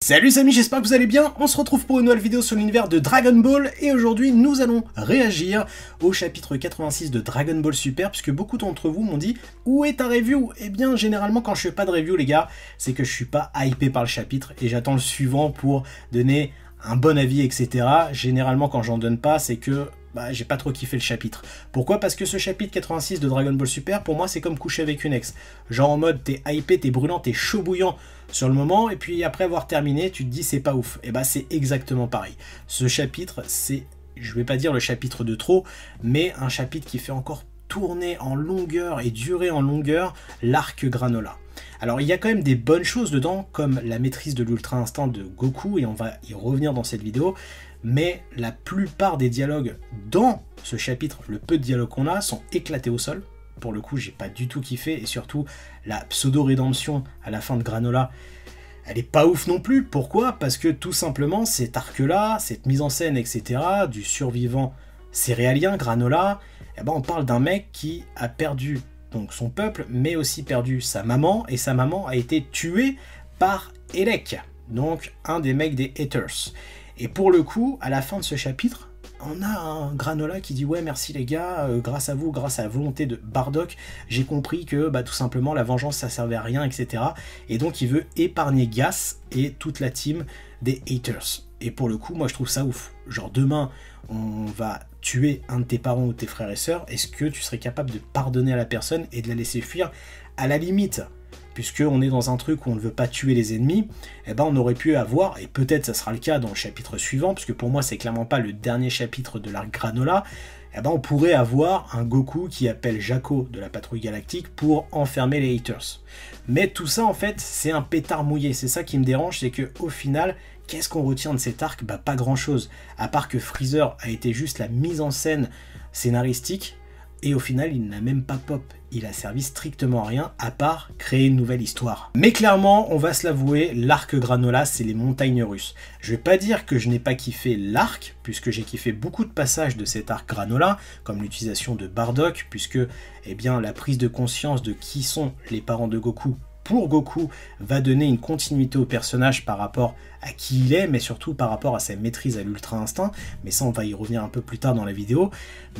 Salut les amis, j'espère que vous allez bien. On se retrouve pour une nouvelle vidéo sur l'univers de Dragon Ball et aujourd'hui nous allons réagir au chapitre 86 de Dragon Ball Super puisque beaucoup d'entre vous m'ont dit où est ta review? Eh bien généralement quand je fais pas de review les gars, c'est que je suis pas hypé par le chapitre et j'attends le suivant pour donner un bon avis etc. Généralement quand j'en donne pas c'est que j'ai pas trop kiffé le chapitre. Pourquoi? Parce que ce chapitre 86 de Dragon Ball Super, pour moi, c'est comme coucher avec une ex. Genre en mode, t'es hypé, t'es brûlant, t'es chaud bouillant sur le moment, et puis après avoir terminé, tu te dis c'est pas ouf. Et bah c'est exactement pareil. Ce chapitre, c'est, je vais pas dire le chapitre de trop, mais un chapitre qui fait encore tourner en longueur et durer en longueur l'arc Granola. Alors il y a quand même des bonnes choses dedans, comme la maîtrise de l'Ultra Instinct de Goku, et on va y revenir dans cette vidéo, mais la plupart des dialogues dans ce chapitre, le peu de dialogues qu'on a, sont éclatés au sol. Pour le coup, j'ai pas du tout kiffé, et surtout, la pseudo-rédemption à la fin de Granola, elle est pas ouf non plus. Pourquoi? Parce que tout simplement, cet arc-là, cette mise en scène, etc., du survivant céréalien, Granola, eh ben, on parle d'un mec qui a perdu donc son peuple, mais aussi perdu sa maman, et sa maman a été tuée par Elec, donc un des mecs des Haters. Et pour le coup, à la fin de ce chapitre, on a un Granola qui dit « Ouais, merci les gars, grâce à vous, grâce à la volonté de Bardock, j'ai compris que tout simplement la vengeance ça servait à rien, etc. » Et donc il veut épargner Gas et toute la team des Haters. Et pour le coup, moi je trouve ça ouf. Genre demain, on va tuer un de tes parents ou tes frères et sœurs, est-ce que tu serais capable de pardonner à la personne et de la laisser fuir à la limite? Puisqu'on est dans un truc où on ne veut pas tuer les ennemis, eh ben on aurait pu avoir, et peut-être ça sera le cas dans le chapitre suivant, puisque pour moi c'est clairement pas le dernier chapitre de l'arc Granola, eh ben on pourrait avoir un Goku qui appelle Jaco de la Patrouille Galactique pour enfermer les Haters. Mais tout ça en fait c'est un pétard mouillé, c'est ça qui me dérange, c'est que au final, qu'est-ce qu'on retient de cet arc? Pas grand chose, à part que Freezer a été juste la mise en scène scénaristique, et au final il n'a même pas pop, il a servi strictement à rien à part créer une nouvelle histoire. Mais clairement, on va se l'avouer, l'arc Granola c'est les montagnes russes. Je vais pas dire que je n'ai pas kiffé l'arc, puisque j'ai kiffé beaucoup de passages de cet arc Granola, comme l'utilisation de Bardock, puisque la prise de conscience de qui sont les parents de Goku pour Goku va donner une continuité au personnage par rapport à qui il est, mais surtout par rapport à sa maîtrise à l'Ultra Instinct, mais ça on va y revenir un peu plus tard dans la vidéo.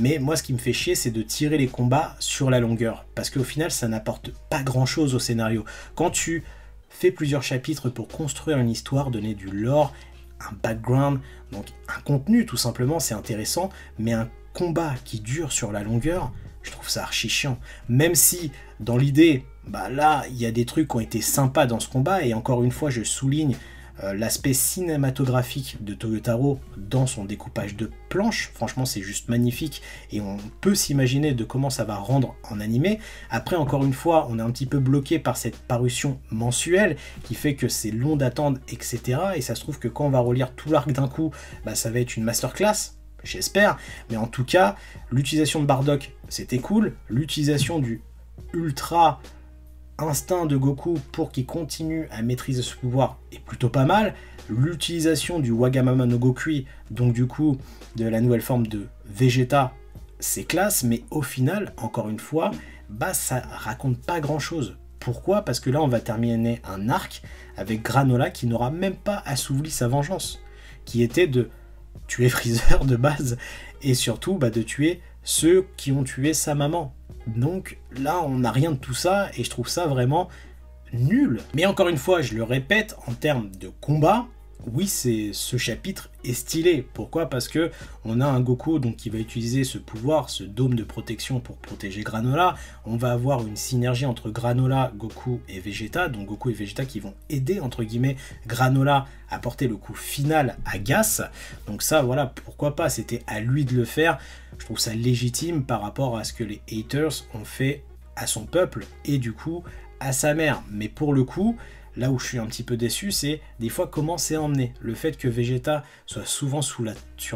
Mais moi ce qui me fait chier c'est de tirer les combats sur la longueur, parce qu'au final ça n'apporte pas grand chose au scénario. Quand tu fais plusieurs chapitres pour construire une histoire, donner du lore, un background, donc un contenu tout simplement, c'est intéressant, mais un combat qui dure sur la longueur, je trouve ça archi chiant. Même si dans l'idée, là, il y a des trucs qui ont été sympas dans ce combat, et encore une fois, je souligne l'aspect cinématographique de Toyotaro dans son découpage de planches. Franchement, c'est juste magnifique, et on peut s'imaginer de comment ça va rendre en animé. Après, encore une fois, on est un petit peu bloqué par cette parution mensuelle, qui fait que c'est long d'attendre, etc. Et ça se trouve que quand on va relire tout l'arc d'un coup, ça va être une masterclass. J'espère, mais en tout cas, l'utilisation de Bardock, c'était cool. L'utilisation du Ultra Instinct de Goku pour qu'il continue à maîtriser ce pouvoir est plutôt pas mal. L'utilisation du Wagamama no Gokui, donc du coup, de la nouvelle forme de Vegeta, c'est classe, mais au final, encore une fois, ça raconte pas grand-chose. Pourquoi? Parce que là, on va terminer un arc avec Granola qui n'aura même pas assouveli sa vengeance, qui était de tuer Freezer de base, et surtout de tuer ceux qui ont tué sa maman. Donc là on n'a rien de tout ça, et je trouve ça vraiment nul. Mais encore une fois, je le répète, en termes de combat, oui, ce chapitre est stylé. Pourquoi? Parce que on a un Goku donc qui va utiliser ce pouvoir, ce dôme de protection pour protéger Granola. On va avoir une synergie entre Granola, Goku et Vegeta. Donc Goku et Vegeta qui vont aider entre guillemets Granola à porter le coup final à Gas. Donc ça, voilà, pourquoi pas, c'était à lui de le faire. Je trouve ça légitime par rapport à ce que les haters ont fait à son peuple et du coup à sa mère. Mais pour le coup, là où je suis un petit peu déçu, c'est des fois comment c'est emmené. Le fait que Vegeta soit souvent sur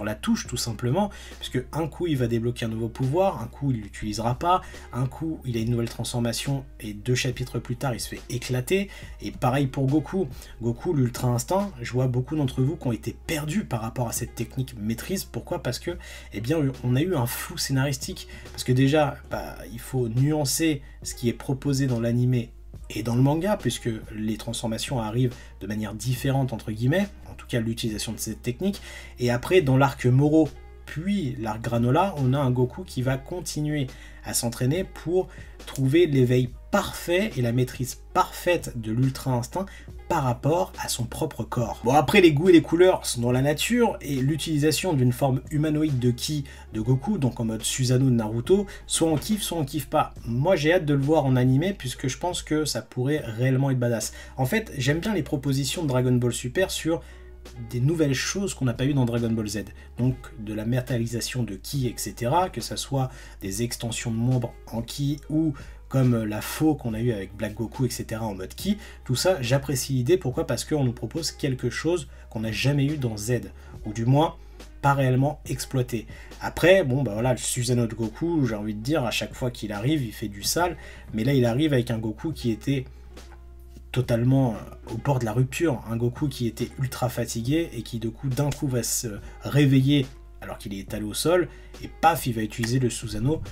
la touche, tout simplement, parce que un coup il va débloquer un nouveau pouvoir, un coup il l'utilisera pas, un coup il a une nouvelle transformation et 2 chapitres plus tard il se fait éclater. Et pareil pour Goku. Goku, l'Ultra Instinct, je vois beaucoup d'entre vous qui ont été perdus par rapport à cette technique maîtrise. Pourquoi? Parce que, on a eu un flou scénaristique. Parce que déjà, il faut nuancer ce qui est proposé dans l'animé et dans le manga, puisque les transformations arrivent de manière différente, entre guillemets, en tout cas l'utilisation de cette technique, et après dans l'arc Moro, puis l'arc Granola, on a un Goku qui va continuer à s'entraîner pour trouver l'éveil parfait et la maîtrise parfaite de l'Ultra Instinct par rapport à son propre corps. Bon, après, les goûts et les couleurs sont dans la nature, et l'utilisation d'une forme humanoïde de Ki de Goku, donc en mode Susanoo de Naruto, soit on kiffe pas. Moi, j'ai hâte de le voir en animé, puisque je pense que ça pourrait réellement être badass. En fait, j'aime bien les propositions de Dragon Ball Super sur des nouvelles choses qu'on n'a pas eu dans Dragon Ball Z, donc de la matérialisation de Ki, etc., que ça soit des extensions de membres en Ki ou comme la faux qu'on a eu avec Black Goku, etc. en mode Ki, tout ça j'apprécie l'idée. Pourquoi? Parce qu'on nous propose quelque chose qu'on n'a jamais eu dans Z, ou du moins pas réellement exploité. Après, bon bah voilà, le Susanoo de Goku, j'ai envie de dire, à chaque fois qu'il arrive, il fait du sale, mais là il arrive avec un Goku qui était totalement au bord de la rupture, un Goku qui était ultra fatigué et qui d'un coup va se réveiller alors qu'il est étalé au sol, et paf, il va utiliser le Susanoo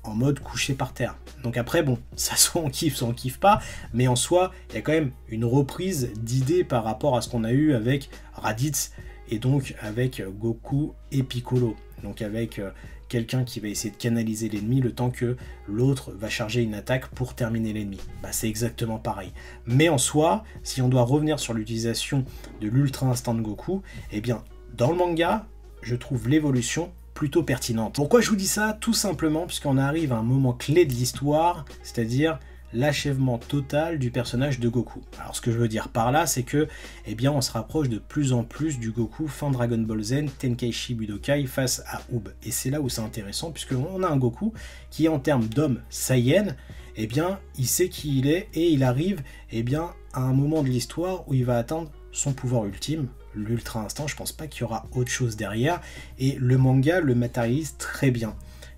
en mode couché par terre. Donc après, bon, ça soit on kiffe pas, mais en soi, il y a quand même une reprise d'idées par rapport à ce qu'on a eu avec Raditz, et donc avec Goku et Piccolo, donc avec quelqu'un qui va essayer de canaliser l'ennemi le temps que l'autre va charger une attaque pour terminer l'ennemi. Bah, c'est exactement pareil. Mais en soi, si on doit revenir sur l'utilisation de l'Ultra Instinct de Goku, eh bien, dans le manga, je trouve l'évolution plutôt pertinente. Pourquoi je vous dis ça? Tout simplement puisqu'on arrive à un moment clé de l'histoire, c'est-à-dire l'achèvement total du personnage de Goku. Alors ce que je veux dire par là, c'est que, eh bien, on se rapproche de plus en plus du Goku fin Dragon Ball Z, Tenkaichi Budokai face à Oob. Et c'est là où c'est intéressant, puisqu'on a un Goku qui, en termes d'homme Saiyan, eh bien, il sait qui il est, et il arrive, eh bien, à un moment de l'histoire où il va atteindre son pouvoir ultime, l'Ultra Instinct. Je pense pas qu'il y aura autre chose derrière, et le manga le matérialise très bien.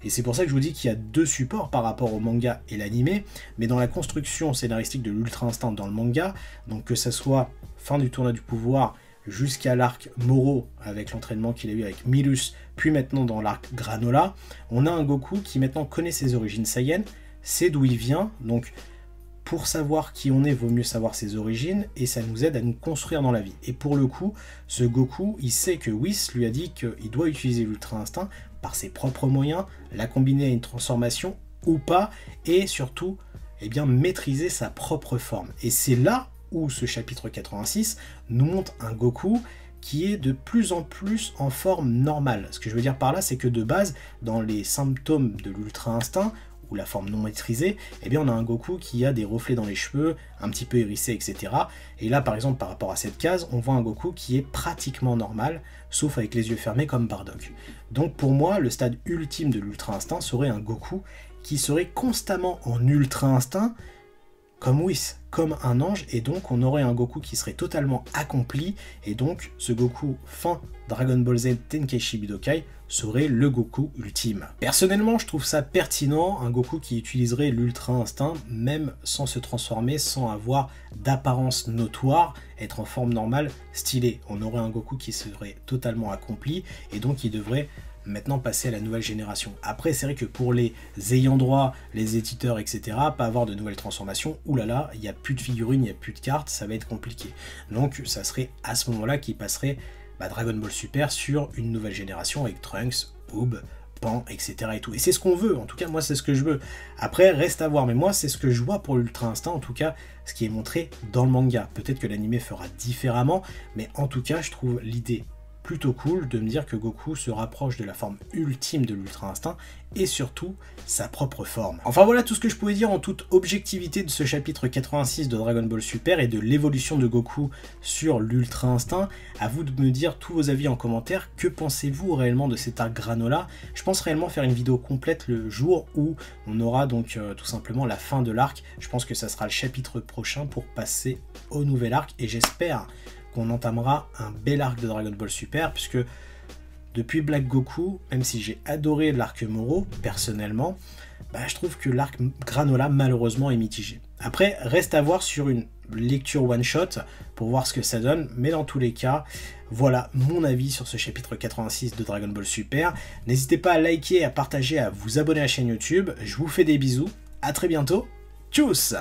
Et c'est pour ça que je vous dis qu'il y a deux supports par rapport au manga et l'animé, mais dans la construction scénaristique de l'Ultra Instinct dans le manga, donc que ça soit fin du tournoi du pouvoir jusqu'à l'arc Moro avec l'entraînement qu'il a eu avec Milus, puis maintenant dans l'arc Granola, on a un Goku qui maintenant connaît ses origines Saiyan, sait d'où il vient, donc pour savoir qui on est, vaut mieux savoir ses origines, et ça nous aide à nous construire dans la vie. Et pour le coup, ce Goku, il sait que Whis lui a dit qu'il doit utiliser l'Ultra Instinct par ses propres moyens, la combiner à une transformation ou pas, et surtout, eh bien, maîtriser sa propre forme. Et c'est là où ce chapitre 86 nous montre un Goku qui est de plus en plus en forme normale. Ce que je veux dire par là, c'est que de base, dans les symptômes de l'Ultra Instinct, ou la forme non maîtrisée, eh bien on a un Goku qui a des reflets dans les cheveux, un petit peu hérissés, etc. Et là, par exemple, par rapport à cette case, on voit un Goku qui est pratiquement normal, sauf avec les yeux fermés comme Bardock. Donc pour moi, le stade ultime de l'Ultra Instinct serait un Goku qui serait constamment en Ultra Instinct, comme Whis, comme un ange, et donc on aurait un Goku qui serait totalement accompli, et donc ce Goku fin Dragon Ball Z Tenkaichi Budokai serait le Goku ultime. Personnellement, je trouve ça pertinent, un Goku qui utiliserait l'Ultra Instinct, même sans se transformer, sans avoir d'apparence notoire, être en forme normale, stylé. On aurait un Goku qui serait totalement accompli, et donc il devrait maintenant passer à la nouvelle génération. Après, c'est vrai que pour les ayants droit, les éditeurs, etc., pas avoir de nouvelles transformations, oulala, il n'y a plus de figurines, il n'y a plus de cartes, ça va être compliqué. Donc ça serait à ce moment-là qu'il passerait Dragon Ball Super sur une nouvelle génération avec Trunks, Oob, Pan, etc. et tout. Et c'est ce qu'on veut, en tout cas moi c'est ce que je veux. Après, reste à voir, mais moi c'est ce que je vois pour l'Ultra Instinct, en tout cas ce qui est montré dans le manga. Peut-être que l'animé fera différemment, mais en tout cas je trouve l'idée plutôt cool de me dire que Goku se rapproche de la forme ultime de l'Ultra Instinct et surtout sa propre forme. Enfin voilà tout ce que je pouvais dire en toute objectivité de ce chapitre 86 de Dragon Ball Super et de l'évolution de Goku sur l'Ultra Instinct. À vous de me dire tous vos avis en commentaire. Que pensez-vous réellement de cet arc Granola? Je pense réellement faire une vidéo complète le jour où on aura donc tout simplement la fin de l'arc. Je pense que ça sera le chapitre prochain pour passer au nouvel arc et j'espère qu'on entamera un bel arc de Dragon Ball Super, puisque depuis Black Goku, même si j'ai adoré l'arc Moro, personnellement, je trouve que l'arc Granola, malheureusement, est mitigé. Après, reste à voir sur une lecture one-shot, pour voir ce que ça donne, mais dans tous les cas, voilà mon avis sur ce chapitre 86 de Dragon Ball Super. N'hésitez pas à liker, à partager, à vous abonner à la chaîne YouTube. Je vous fais des bisous, à très bientôt, tchuss!